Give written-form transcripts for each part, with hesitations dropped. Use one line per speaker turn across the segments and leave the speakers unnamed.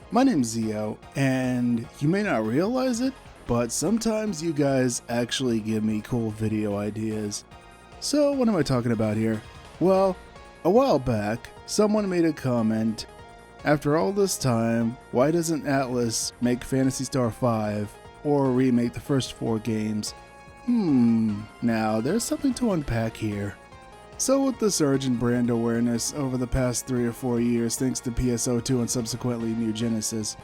My name's Zio, and you may not realize it, but sometimes you guys actually give me cool video ideas. So what am I talking about here? Well, a while back, someone made a comment, after all this time, why doesn't Atlus make Phantasy Star 5 or remake the first 4 games? Now there's something to unpack here. So with the surge in brand awareness over the past 3 or 4 years thanks to PSO2 and subsequently New Genesis,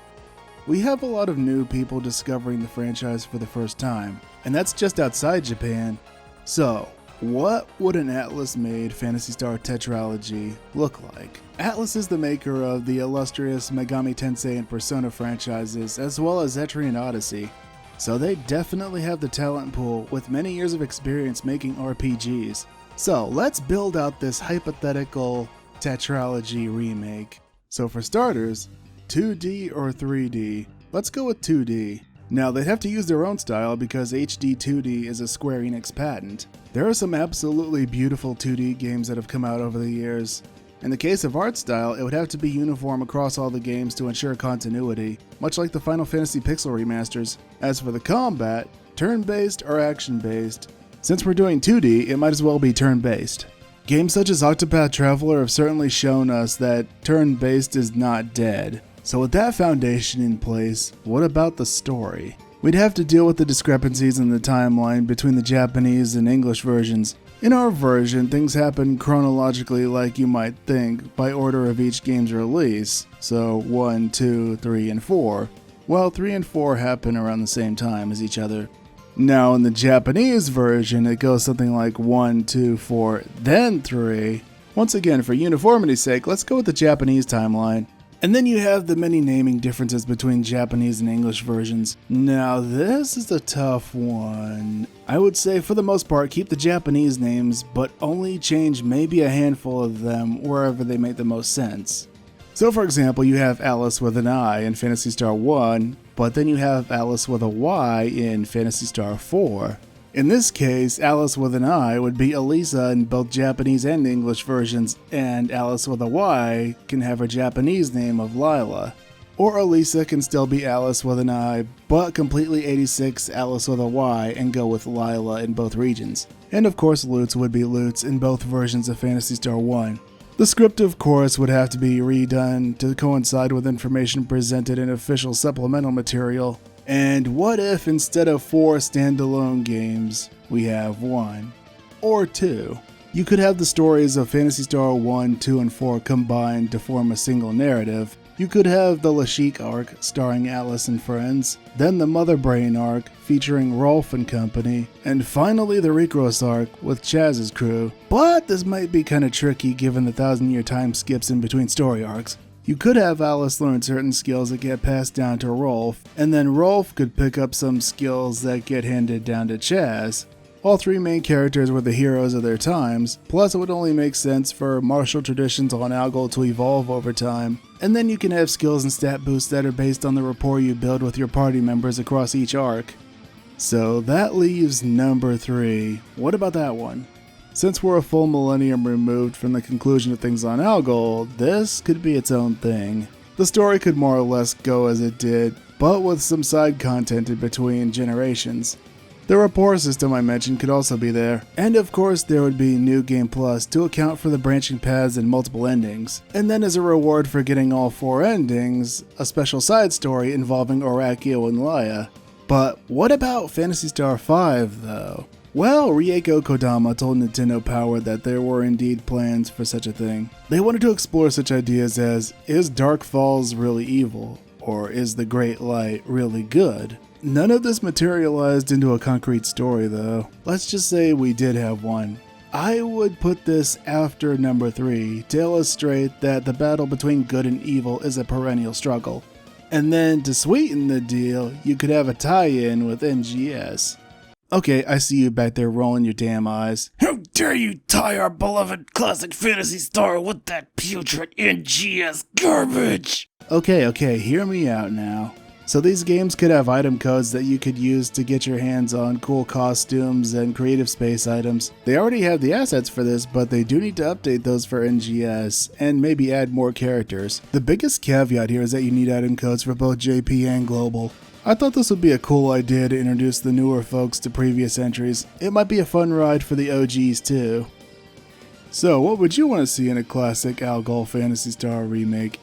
we have a lot of new people discovering the franchise for the first time, and that's just outside Japan. So, what would an Atlus-made Phantasy Star tetralogy look like? Atlus is the maker of the illustrious Megami Tensei and Persona franchises, as well as Etrian Odyssey, so they definitely have the talent pool with many years of experience making RPGs. So let's build out this hypothetical tetralogy remake. So for starters, 2D or 3D? Let's go with 2D. Now they'd have to use their own style because HD 2D is a Square Enix patent. There are some absolutely beautiful 2D games that have come out over the years. In the case of art style, it would have to be uniform across all the games to ensure continuity, much like the Final Fantasy Pixel remasters. As for the combat, turn-based or action-based? Since we're doing 2D, it might as well be turn-based. Games such as Octopath Traveler have certainly shown us that turn-based is not dead. So with that foundation in place, what about the story? We'd have to deal with the discrepancies in the timeline between the Japanese and English versions. In our version, things happen chronologically like you might think, by order of each game's release. So 1, 2, 3, and 4. Well, 3 and 4 happen around the same time as each other. Now in the Japanese version, it goes something like 1, 2, 4, then 3. Once again, for uniformity's sake, let's go with the Japanese timeline. And then you have the many naming differences between Japanese and English versions. Now this is a tough one. I would say for the most part keep the Japanese names, but only change maybe a handful of them wherever they make the most sense. So for example, you have Alice with an I in Phantasy Star 1, but then you have Alice with a Y in Phantasy Star 4. In this case, Alice with an I would be Elisa in both Japanese and English versions, and Alice with a Y can have her Japanese name of Lila. Or Elisa can still be Alice with an I, but completely 86 Alice with a Y and go with Lila in both regions. And of course Lutz would be Lutz in both versions of Phantasy Star 1. The script, of course, would have to be redone to coincide with information presented in official supplemental material. And what if instead of 4 standalone games, we have 1 or 2? You could have the stories of Phantasy Star 1, 2, and 4 combined to form a single narrative. You could have the Lashik arc starring Alice and friends, then the Mother Brain arc featuring Rolf and company, and finally the Rikros arc with Chaz's crew. But this might be kinda tricky given the 1,000-year time skips in between story arcs. You could have Alice learn certain skills that get passed down to Rolf, and then Rolf could pick up some skills that get handed down to Chaz. All 3 main characters were the heroes of their times, plus it would only make sense for martial traditions on Algol to evolve over time. And then you can have skills and stat boosts that are based on the rapport you build with your party members across each arc. So that leaves number 3. What about that one? Since we're a full millennium removed from the conclusion of things on Algol, this could be its own thing. The story could more or less go as it did, but with some side content in between generations. The rapport system I mentioned could also be there, and of course there would be New Game Plus to account for the branching paths and multiple endings. And then as a reward for getting all 4 endings, a special side story involving Orakio and Laia. But what about Phantasy Star 5 though? Well, Rieko Kodama told Nintendo Power that there were indeed plans for such a thing. They wanted to explore such ideas as, is Dark Falls really evil? Or is the Great Light really good? None of this materialized into a concrete story though. Let's just say we did have one. I would put this after number 3 to illustrate that the battle between good and evil is a perennial struggle. And then to sweeten the deal, you could have a tie-in with NGS. Okay, I see you back there rolling your damn eyes.
How dare you tie our beloved classic Phantasy Star with that putrid NGS garbage!
Okay, hear me out now. So these games could have item codes that you could use to get your hands on cool costumes and creative space items. They already have the assets for this, but they do need to update those for NGS and maybe add more characters. The biggest caveat here is that you need item codes for both JP and Global. I thought this would be a cool idea to introduce the newer folks to previous entries. It might be a fun ride for the OGs too. So what would you want to see in a classic Algol Phantasy Star remake?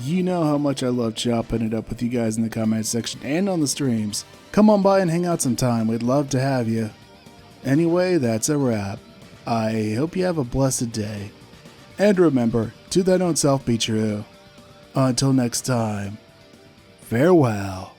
You know how much I love chopping it up with you guys in the comment section and on the streams. Come on by and hang out sometime, we'd love to have you. Anyway, that's a wrap. I hope you have a blessed day. And remember, to thine own self be true. Until next time, farewell.